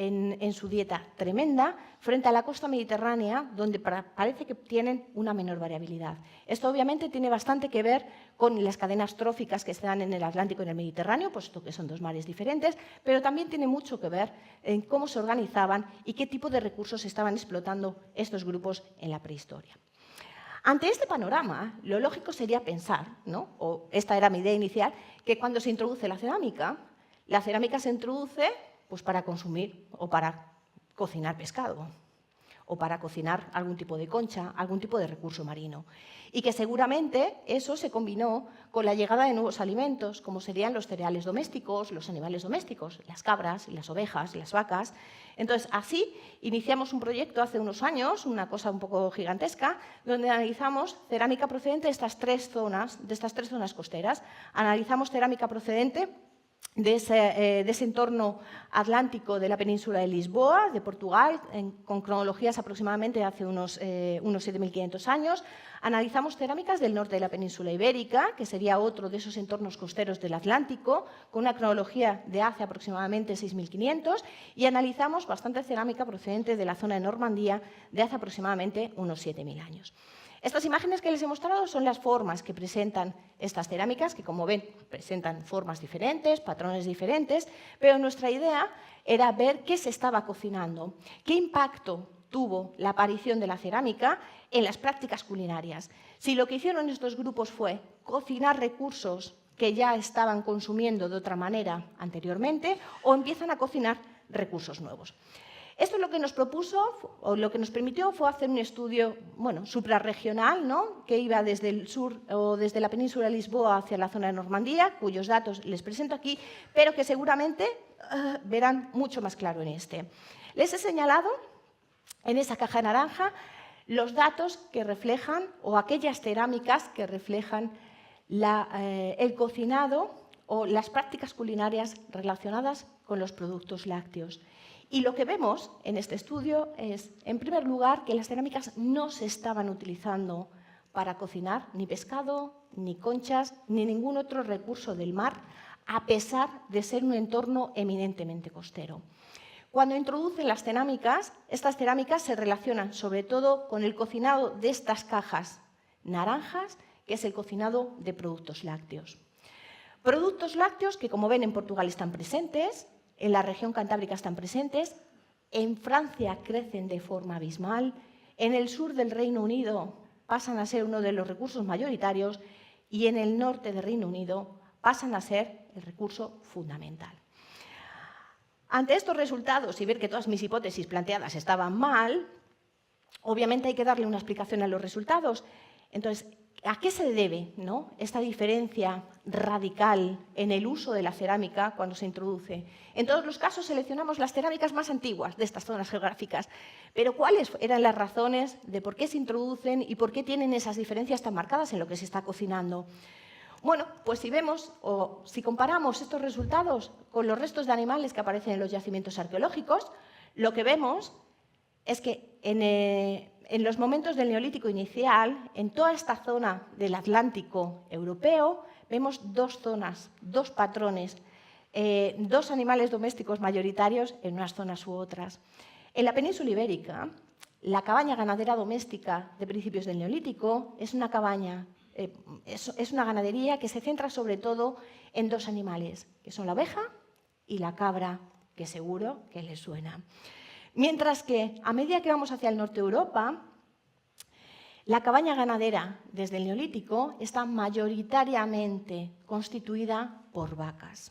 en su dieta tremenda, frente a la costa mediterránea, donde parece que tienen una menor variabilidad. Esto obviamente tiene bastante que ver con las cadenas tróficas que se dan en el Atlántico y en el Mediterráneo, puesto que son dos mares diferentes, pero también tiene mucho que ver en cómo se organizaban y qué tipo de recursos estaban explotando estos grupos en la prehistoria. Ante este panorama, lo lógico sería pensar, ¿no?, o esta era mi idea inicial, que cuando se introduce la cerámica se introduce pues para consumir o para cocinar pescado o para cocinar algún tipo de concha, algún tipo de recurso marino. Y que seguramente eso se combinó con la llegada de nuevos alimentos, como serían los cereales domésticos, los animales domésticos, las cabras, las ovejas, las vacas. Entonces, así iniciamos un proyecto hace unos años, una cosa un poco gigantesca, donde analizamos cerámica procedente de estas tres zonas costeras. Analizamos cerámica procedente de ese entorno atlántico de la península de Lisboa, de Portugal, con cronologías aproximadamente de hace unos 7.500 años. Analizamos cerámicas del norte de la península ibérica, que sería otro de esos entornos costeros del Atlántico, con una cronología de hace aproximadamente 6.500, y analizamos bastante cerámica procedente de la zona de Normandía de hace aproximadamente unos 7.000 años. Estas imágenes que les he mostrado son las formas que presentan estas cerámicas, que como ven presentan formas diferentes, patrones diferentes, pero nuestra idea era ver qué se estaba cocinando, qué impacto tuvo la aparición de la cerámica en las prácticas culinarias. Si lo que hicieron estos grupos fue cocinar recursos que ya estaban consumiendo de otra manera anteriormente o empiezan a cocinar recursos nuevos. Esto lo que nos propuso, o lo que nos permitió, fue hacer un estudio, suprarregional, ¿no?, que iba desde el sur o desde la península de Lisboa hacia la zona de Normandía, cuyos datos les presento aquí, pero que seguramente verán mucho más claro en este. Les he señalado en esa caja naranja los datos que reflejan, o aquellas cerámicas que reflejan el cocinado o las prácticas culinarias relacionadas con los productos lácteos. Y lo que vemos en este estudio es, en primer lugar, que las cerámicas no se estaban utilizando para cocinar ni pescado, ni conchas, ni ningún otro recurso del mar, a pesar de ser un entorno eminentemente costero. Cuando introducen las cerámicas, estas cerámicas se relacionan sobre todo con el cocinado de estas cajas naranjas, que es el cocinado de productos lácteos. Productos lácteos que, como ven, en Portugal están presentes, en la región cantábrica están presentes, en Francia crecen de forma abismal, en el sur del Reino Unido pasan a ser uno de los recursos mayoritarios y en el norte del Reino Unido pasan a ser el recurso fundamental. Ante estos resultados y ver que todas mis hipótesis planteadas estaban mal, obviamente hay que darle una explicación a los resultados. Entonces, ¿a qué se debe, ¿no?, esta diferencia radical en el uso de la cerámica cuando se introduce? En todos los casos seleccionamos las cerámicas más antiguas de estas zonas geográficas, pero ¿cuáles eran las razones de por qué se introducen y por qué tienen esas diferencias tan marcadas en lo que se está cocinando? Bueno, pues si vemos o si comparamos estos resultados con los restos de animales que aparecen en los yacimientos arqueológicos, lo que vemos es que en los momentos del Neolítico inicial, en toda esta zona del Atlántico europeo, vemos dos zonas, dos patrones, dos animales domésticos mayoritarios en unas zonas u otras. En la península ibérica, la cabaña ganadera doméstica de principios del Neolítico es una ganadería que se centra sobre todo en dos animales, que son la oveja y la cabra, que seguro que les suena. Mientras que, a medida que vamos hacia el norte de Europa, la cabaña ganadera desde el Neolítico está mayoritariamente constituida por vacas.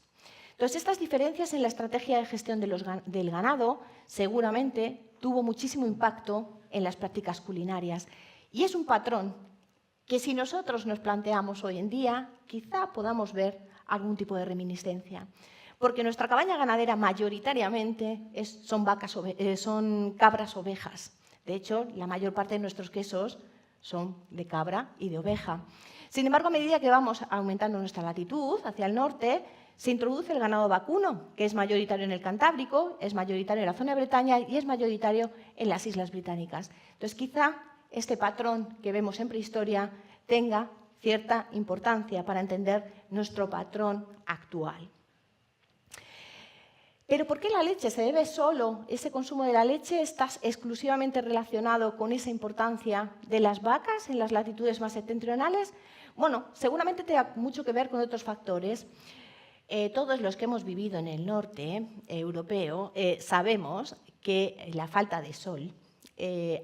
Entonces, estas diferencias en la estrategia de gestión del ganado seguramente tuvo muchísimo impacto en las prácticas culinarias. Y es un patrón que, si nosotros nos planteamos hoy en día, quizá podamos ver algún tipo de reminiscencia. Porque nuestra cabaña ganadera mayoritariamente son cabras ovejas. De hecho, la mayor parte de nuestros quesos son de cabra y de oveja. Sin embargo, a medida que vamos aumentando nuestra latitud hacia el norte, se introduce el ganado vacuno, que es mayoritario en el Cantábrico, es mayoritario en la zona de Bretaña y es mayoritario en las Islas Británicas. Entonces, quizá este patrón que vemos en prehistoria tenga cierta importancia para entender nuestro patrón actual. Pero ¿por qué la leche? ¿Se debe solo, ese consumo de la leche está exclusivamente relacionado con esa importancia de las vacas en las latitudes más septentrionales? Bueno, seguramente tenga mucho que ver con otros factores. Todos los que hemos vivido en el norte europeo sabemos que la falta de sol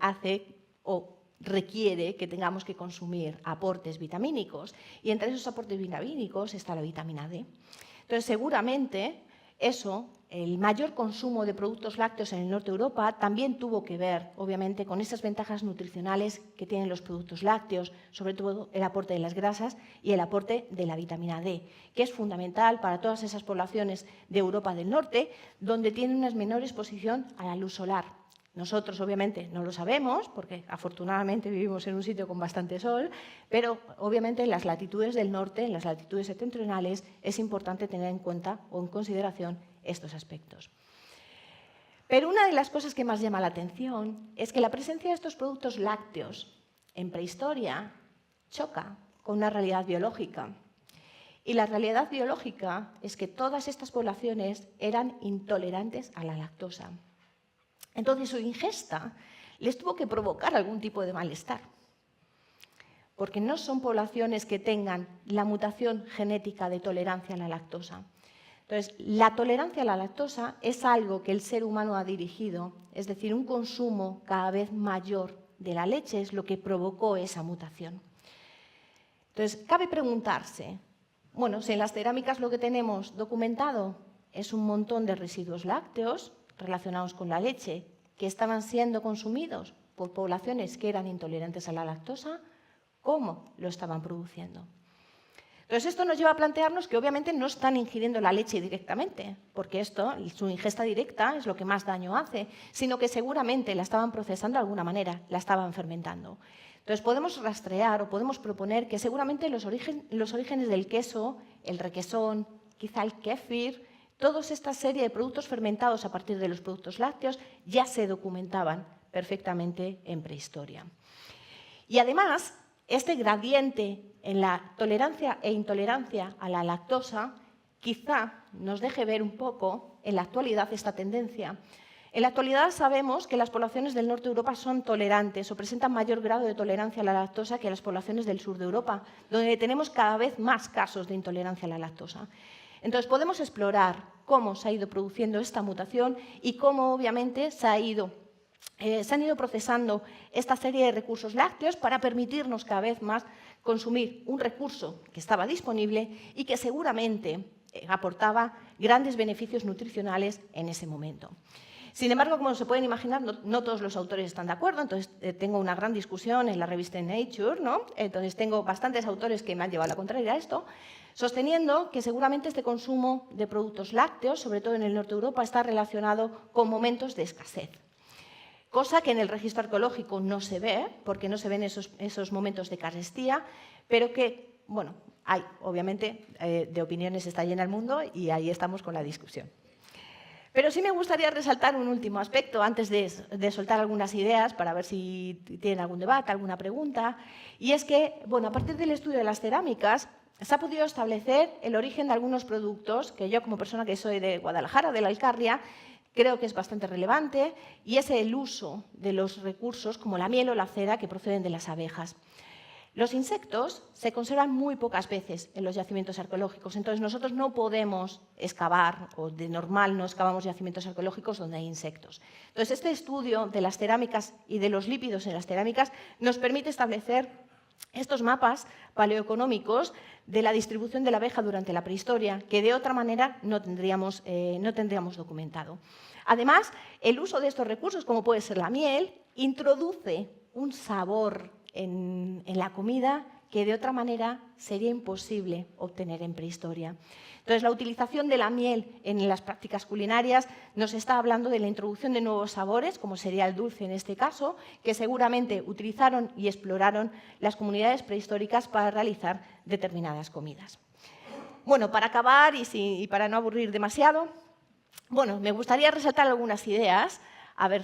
hace o requiere que tengamos que consumir aportes vitamínicos, y entre esos aportes vitamínicos está la vitamina D. Entonces, seguramente el mayor consumo de productos lácteos en el norte de Europa también tuvo que ver, obviamente, con esas ventajas nutricionales que tienen los productos lácteos, sobre todo el aporte de las grasas y el aporte de la vitamina D, que es fundamental para todas esas poblaciones de Europa del Norte, donde tienen una menor exposición a la luz solar. Nosotros, obviamente, no lo sabemos, porque afortunadamente vivimos en un sitio con bastante sol, pero obviamente en las latitudes del norte, en las latitudes septentrionales, es importante tener en cuenta o en consideración estos aspectos. Pero una de las cosas que más llama la atención es que la presencia de estos productos lácteos en prehistoria choca con una realidad biológica. Y la realidad biológica es que todas estas poblaciones eran intolerantes a la lactosa. Entonces, su ingesta les tuvo que provocar algún tipo de malestar, porque no son poblaciones que tengan la mutación genética de tolerancia a la lactosa. Entonces, la tolerancia a la lactosa es algo que el ser humano ha dirigido, es decir, un consumo cada vez mayor de la leche es lo que provocó esa mutación. Entonces, cabe preguntarse, bueno, si en las cerámicas lo que tenemos documentado es un montón de residuos lácteos relacionados con la leche que estaban siendo consumidos por poblaciones que eran intolerantes a la lactosa, ¿cómo lo estaban produciendo? Entonces, esto nos lleva a plantearnos que obviamente no están ingiriendo la leche directamente, porque su ingesta directa es lo que más daño hace, sino que seguramente la estaban procesando de alguna manera, la estaban fermentando. Entonces, podemos rastrear o podemos proponer que seguramente los orígenes del queso, el requesón, quizá el kéfir, toda esta serie de productos fermentados a partir de los productos lácteos ya se documentaban perfectamente en prehistoria. Y además, este gradiente en la tolerancia e intolerancia a la lactosa quizá nos deje ver un poco en la actualidad esta tendencia, En la actualidad sabemos que las poblaciones del norte de Europa son tolerantes o presentan mayor grado de tolerancia a la lactosa que las poblaciones del sur de Europa, donde tenemos cada vez más casos de intolerancia a la lactosa. Entonces, podemos explorar cómo se ha ido produciendo esta mutación y cómo, obviamente, se han ido procesando esta serie de recursos lácteos para permitirnos cada vez más consumir un recurso que estaba disponible y que seguramente aportaba grandes beneficios nutricionales en ese momento. Sin embargo, como se pueden imaginar, no todos los autores están de acuerdo, entonces tengo una gran discusión en la revista Nature, ¿no? Entonces tengo bastantes autores que me han llevado a la contraria a esto, sosteniendo que seguramente este consumo de productos lácteos, sobre todo en el norte de Europa, está relacionado con momentos de escasez. Cosa que en el registro arqueológico no se ve, porque no se ven esos momentos de carestía, pero que, bueno, hay, obviamente, de opiniones está llena el mundo y ahí estamos con la discusión. Pero sí me gustaría resaltar un último aspecto antes de soltar algunas ideas para ver si tienen algún debate, alguna pregunta, y es que, bueno, a partir del estudio de las cerámicas, se ha podido establecer el origen de algunos productos que yo, como persona que soy de Guadalajara, de la Alcarria, creo que es bastante relevante, y es el uso de los recursos como la miel o la cera que proceden de las abejas. Los insectos se conservan muy pocas veces en los yacimientos arqueológicos, entonces nosotros no podemos excavar, o de normal no excavamos yacimientos arqueológicos donde hay insectos. Entonces, este estudio de las cerámicas y de los lípidos en las cerámicas nos permite establecer estos mapas paleoeconómicos de la distribución de la abeja durante la prehistoria, que de otra manera no tendríamos documentado. Además, el uso de estos recursos, como puede ser la miel, introduce un sabor en la comida que de otra manera sería imposible obtener en prehistoria. Entonces, la utilización de la miel en las prácticas culinarias nos está hablando de la introducción de nuevos sabores, como sería el dulce en este caso, que seguramente utilizaron y exploraron las comunidades prehistóricas para realizar determinadas comidas. Bueno, para acabar y para no aburrir demasiado, bueno, me gustaría resaltar algunas ideas, a ver,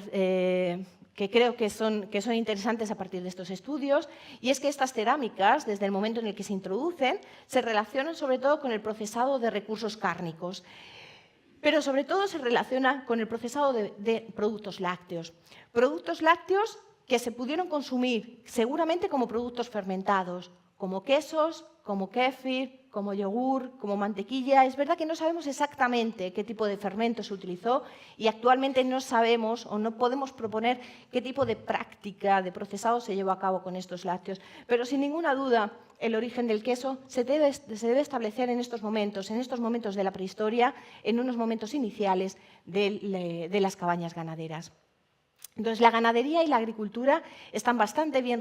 que creo que son interesantes a partir de estos estudios, y es que estas cerámicas, desde el momento en el que se introducen, se relacionan sobre todo con el procesado de recursos cárnicos, pero sobre todo se relaciona con el procesado de productos lácteos. Productos lácteos que se pudieron consumir seguramente como productos fermentados, como quesos, como kéfir, como yogur, como mantequilla. Es verdad que no sabemos exactamente qué tipo de fermento se utilizó y actualmente no sabemos o no podemos proponer qué tipo de práctica de procesado se llevó a cabo con estos lácteos. Pero sin ninguna duda, el origen del queso se debe establecer en estos momentos de la prehistoria, en unos momentos iniciales de las cabañas ganaderas. Entonces, la ganadería y la agricultura están bastante bien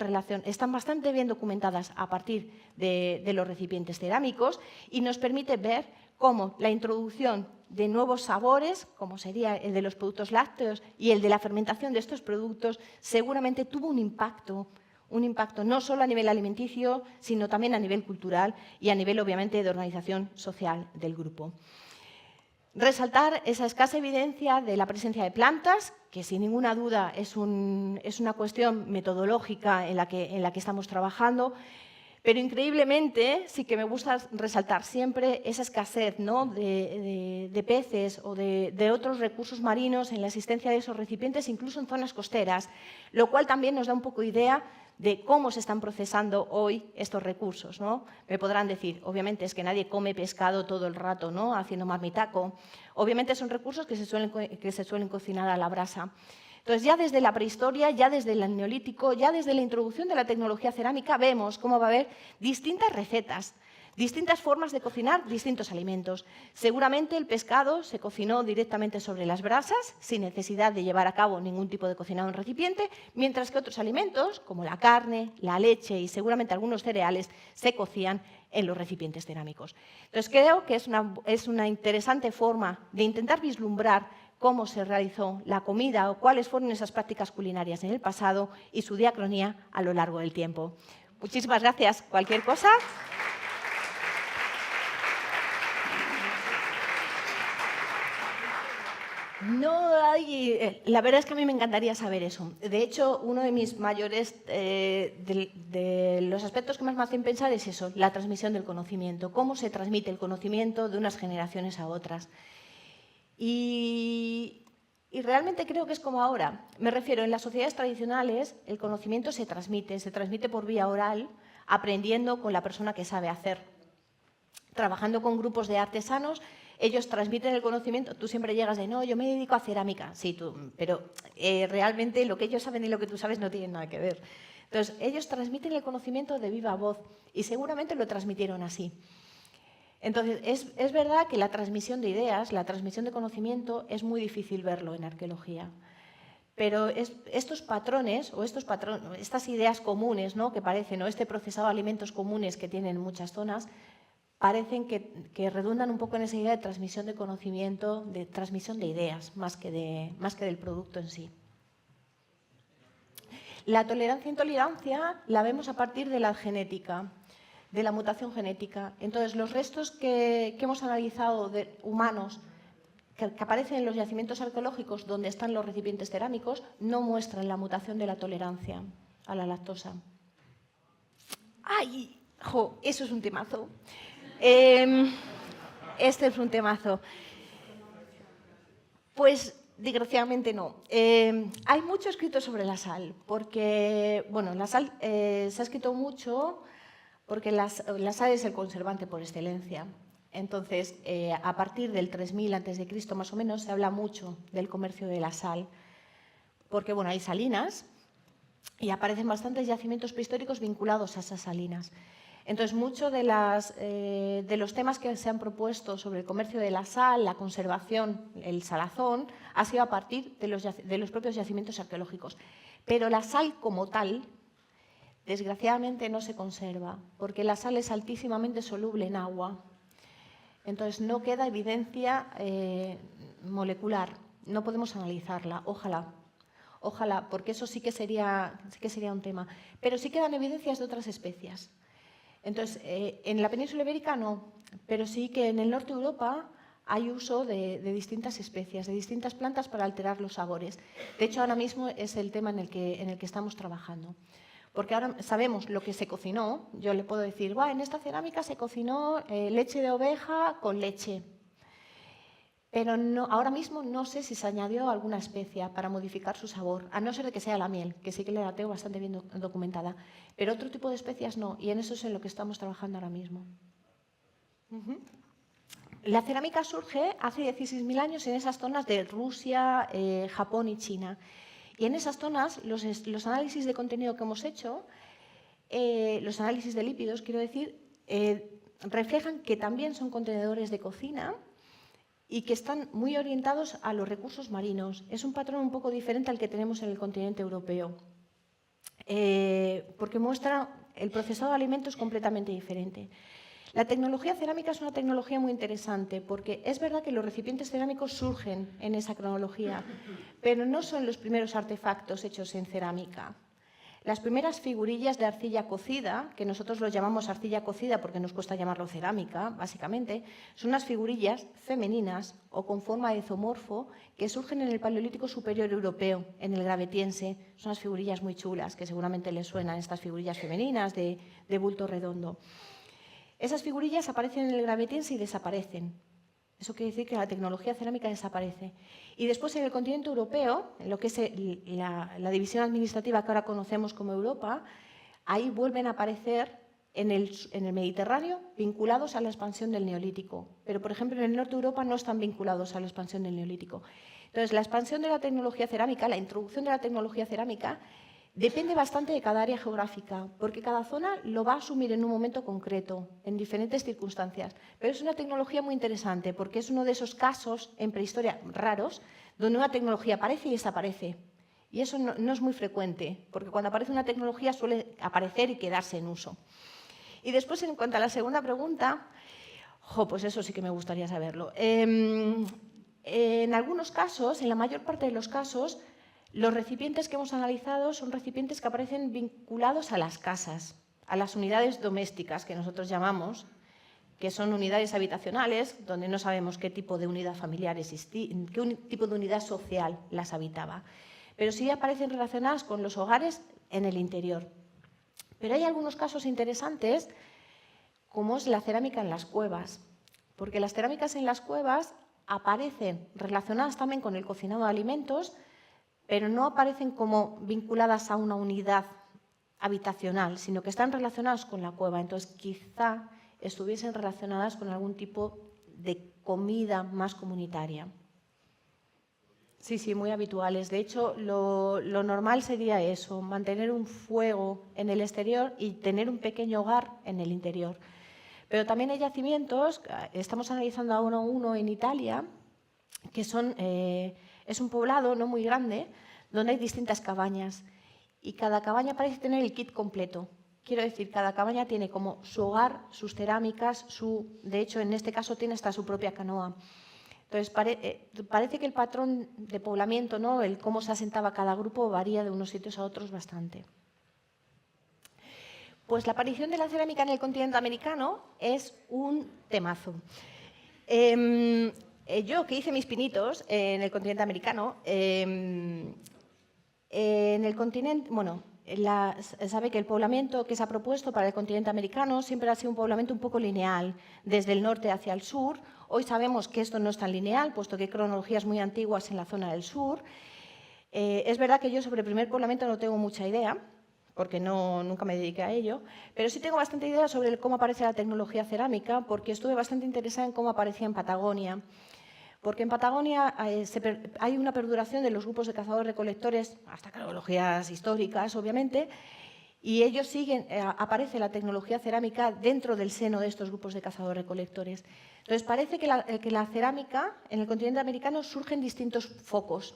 documentadas a partir de los recipientes cerámicos y nos permite ver cómo la introducción de nuevos sabores, como sería el de los productos lácteos y el de la fermentación de estos productos, seguramente tuvo un impacto no solo a nivel alimenticio, sino también a nivel cultural y a nivel, obviamente, de organización social del grupo. Resaltar esa escasa evidencia de la presencia de plantas, que sin ninguna duda es una cuestión metodológica en la que estamos trabajando, pero increíblemente sí que me gusta resaltar siempre esa escasez, ¿no?, de peces o de otros recursos marinos en la existencia de esos recipientes, incluso en zonas costeras, lo cual también nos da un poco idea de cómo se están procesando hoy estos recursos, ¿no? Me podrán decir, obviamente es que nadie come pescado todo el rato, ¿no?, haciendo marmitaco. Obviamente son recursos que se suelen cocinar a la brasa. Entonces, ya desde la prehistoria, ya desde el Neolítico, ya desde la introducción de la tecnología cerámica, vemos cómo va a haber distintas recetas, distintas formas de cocinar distintos alimentos. Seguramente el pescado se cocinó directamente sobre las brasas, sin necesidad de llevar a cabo ningún tipo de cocinado en recipiente, mientras que otros alimentos, como la carne, la leche y seguramente algunos cereales, se cocían en los recipientes cerámicos. Entonces, creo que es una interesante forma de intentar vislumbrar cómo se realizó la comida o cuáles fueron esas prácticas culinarias en el pasado y su diacronía a lo largo del tiempo. Muchísimas gracias. Cualquier cosa. La verdad es que a mí me encantaría saber eso. De hecho, uno de mis mayores, de los aspectos que más me hacen pensar es eso, la transmisión del conocimiento, cómo se transmite el conocimiento de unas generaciones a otras. Y Y realmente creo que es como ahora. Me refiero, en las sociedades tradicionales el conocimiento se transmite por vía oral, aprendiendo con la persona que sabe hacer. Trabajando con grupos de artesanos, ellos transmiten el conocimiento. Tú siempre llegas de, no, yo me dedico a cerámica. Sí, pero realmente lo que ellos saben y lo que tú sabes no tienen nada que ver. Entonces, ellos transmiten el conocimiento de viva voz y seguramente lo transmitieron así. Entonces, es verdad que la transmisión de ideas, la transmisión de conocimiento, es muy difícil verlo en arqueología. Pero estos patrones o estas ideas comunes, ¿no?, que parecen, o este procesado de alimentos comunes que tienen muchas zonas, parecen que redundan un poco en esa idea de transmisión de conocimiento, de transmisión de ideas, más que del producto en sí. La tolerancia e intolerancia la vemos a partir de la genética, de la mutación genética. Entonces, los restos que hemos analizado de humanos que aparecen en los yacimientos arqueológicos donde están los recipientes cerámicos no muestran la mutación de la tolerancia a la lactosa. ¡Ay! ¡Jo! Eso es un temazo. Este es un temazo. Pues desgraciadamente no. Hay mucho escrito sobre la sal, porque, bueno, la sal se ha escrito mucho porque la sal es el conservante por excelencia. Entonces, a partir del 3000 a.C. más o menos se habla mucho del comercio de la sal, porque, bueno, hay salinas y aparecen bastantes yacimientos prehistóricos vinculados a esas salinas. Entonces, muchos de los temas que se han propuesto sobre el comercio de la sal, la conservación, el salazón, ha sido a partir de los propios yacimientos arqueológicos. Pero la sal como tal, desgraciadamente, no se conserva, porque la sal es altísimamente soluble en agua. Entonces, no queda evidencia molecular, no podemos analizarla, ojalá. Ojalá, porque eso sí que sería un tema. Pero sí quedan evidencias de otras especias. Entonces, en la península ibérica no, pero sí que en el norte de Europa hay uso de distintas especias, de distintas plantas para alterar los sabores. De hecho, ahora mismo es el tema en el que estamos trabajando. Porque ahora sabemos lo que se cocinó. Yo le puedo decir, en esta cerámica se cocinó leche de oveja con leche. Pero no, ahora mismo no sé si se añadió alguna especia para modificar su sabor, a no ser de que sea la miel, que sí que la tengo bastante bien documentada. Pero otro tipo de especias no, y en eso es en lo que estamos trabajando ahora mismo. La cerámica surge hace 16.000 años en esas zonas de Rusia, Japón y China. Y en esas zonas, los análisis de contenido que hemos hecho, los análisis de lípidos, quiero decir, reflejan que también son contenedores de cocina y que están muy orientados a los recursos marinos. Es un patrón un poco diferente al que tenemos en el continente europeo, porque muestra el procesado de alimentos completamente diferente. La tecnología cerámica es una tecnología muy interesante, porque es verdad que los recipientes cerámicos surgen en esa cronología, pero no son los primeros artefactos hechos en cerámica. Las primeras figurillas de arcilla cocida, que nosotros los llamamos arcilla cocida porque nos cuesta llamarlo cerámica, básicamente, son unas figurillas femeninas o con forma de zoomorfo que surgen en el Paleolítico Superior Europeo, en el Gravetiense. Son unas figurillas muy chulas, que seguramente les suenan estas figurillas femeninas de bulto redondo. Esas figurillas aparecen en el Gravetiense y desaparecen. Eso quiere decir que la tecnología cerámica desaparece. Y después en el continente europeo, en lo que es la división administrativa que ahora conocemos como Europa, ahí vuelven a aparecer en el Mediterráneo vinculados a la expansión del Neolítico. Pero, por ejemplo, en el norte de Europa no están vinculados a la expansión del Neolítico. Entonces, la expansión de la tecnología cerámica, la introducción de la tecnología cerámica, depende bastante de cada área geográfica, porque cada zona lo va a asumir en un momento concreto, en diferentes circunstancias. Pero es una tecnología muy interesante, porque es uno de esos casos en prehistoria raros, donde una tecnología aparece y desaparece. Y eso no es muy frecuente, porque cuando aparece una tecnología suele aparecer y quedarse en uso. Y después, en cuanto a la segunda pregunta, pues eso sí que me gustaría saberlo. En algunos casos, en la mayor parte de los casos, los recipientes que hemos analizado son recipientes que aparecen vinculados a las casas, a las unidades domésticas que nosotros llamamos, que son unidades habitacionales, donde no sabemos qué tipo de unidad familiar existía, qué tipo de unidad social las habitaba. Pero sí aparecen relacionadas con los hogares en el interior. Pero hay algunos casos interesantes, como es la cerámica en las cuevas, porque las cerámicas en las cuevas aparecen relacionadas también con el cocinado de alimentos, pero no aparecen como vinculadas a una unidad habitacional, sino que están relacionadas con la cueva. Entonces, quizá estuviesen relacionadas con algún tipo de comida más comunitaria. Sí, sí, muy habituales. De hecho, lo normal sería eso, mantener un fuego en el exterior y tener un pequeño hogar en el interior. Pero también hay yacimientos, estamos analizando ahora uno en Italia, que es un poblado no muy grande, donde hay distintas cabañas. Y cada cabaña parece tener el kit completo. Quiero decir, cada cabaña tiene como su hogar, sus cerámicas, de hecho, en este caso tiene hasta su propia canoa. Entonces, parece que el patrón de poblamiento, ¿no? El cómo se asentaba cada grupo, varía de unos sitios a otros bastante. Pues la aparición de la cerámica en el continente americano es un temazo. Yo, que hice mis pinitos en el continente americano, en el continente, bueno, sabe que el poblamiento que se ha propuesto para el continente americano siempre ha sido un poblamiento un poco lineal, desde el norte hacia el sur. Hoy sabemos que esto no es tan lineal, puesto que hay cronologías muy antiguas en la zona del sur. Es verdad que yo sobre el primer poblamiento no tengo mucha idea, porque nunca me dediqué a ello, pero sí tengo bastante idea sobre cómo aparece la tecnología cerámica, porque estuve bastante interesada en cómo aparecía en Patagonia. Porque en Patagonia hay una perduración de los grupos de cazadores-recolectores, hasta cronologías históricas, obviamente, y ellos aparece la tecnología cerámica dentro del seno de estos grupos de cazadores-recolectores. Entonces, parece que la cerámica en el continente americano surge en distintos focos.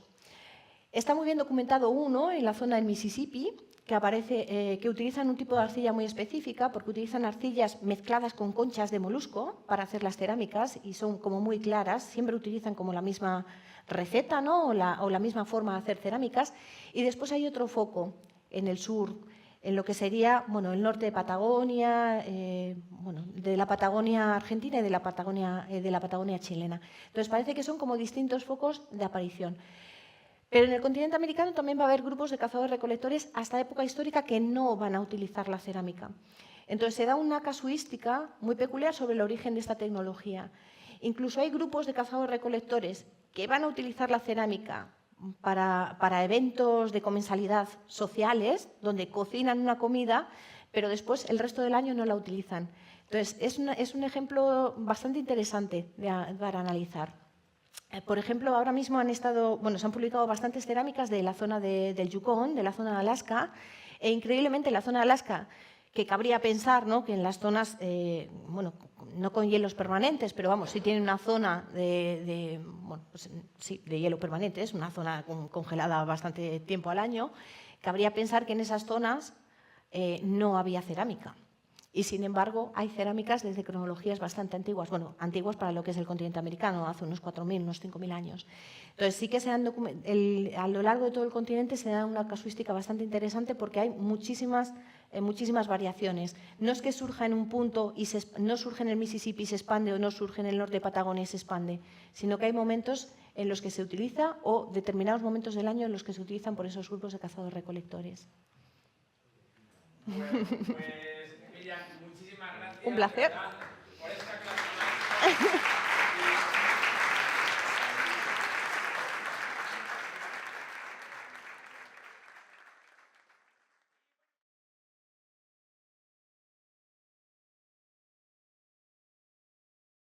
Está muy bien documentado uno en la zona del Mississippi, que utilizan un tipo de arcilla muy específica, porque utilizan arcillas mezcladas con conchas de molusco para hacer las cerámicas y son como muy claras, siempre utilizan como la misma receta, ¿no? o la misma forma de hacer cerámicas. Y después hay otro foco en el sur, en lo que sería el norte de Patagonia, de la Patagonia argentina y de la Patagonia chilena. Entonces parece que son como distintos focos de aparición. Pero en el continente americano también va a haber grupos de cazadores-recolectores hasta época histórica que no van a utilizar la cerámica. Entonces se da una casuística muy peculiar sobre el origen de esta tecnología. Incluso hay grupos de cazadores-recolectores que van a utilizar la cerámica para eventos de comensalidad sociales, donde cocinan una comida, pero después el resto del año no la utilizan. Entonces es un ejemplo bastante interesante para analizar. Por ejemplo, ahora mismo se han publicado bastantes cerámicas de la zona del Yukón, de la zona de Alaska, e increíblemente en la zona de Alaska, que cabría pensar, ¿no?, que en las zonas, no con hielos permanentes, pero sí tienen una zona de hielo permanente, es una zona congelada bastante tiempo al año, cabría pensar que en esas zonas no había cerámica. Y, sin embargo, hay cerámicas desde cronologías bastante antiguas, antiguas para lo que es el continente americano, hace unos 4.000, unos 5.000 años. Entonces, sí que a lo largo de todo el continente se da una casuística bastante interesante porque hay muchísimas variaciones. No es que surja en un punto y no surge en el Mississippi y se expande, o no surge en el norte de Patagonia y se expande, sino que hay momentos en los que se utiliza o determinados momentos del año en los que se utilizan por esos grupos de cazadores-recolectores. Bueno, pues, Miriam, muchísimas gracias. Un placer.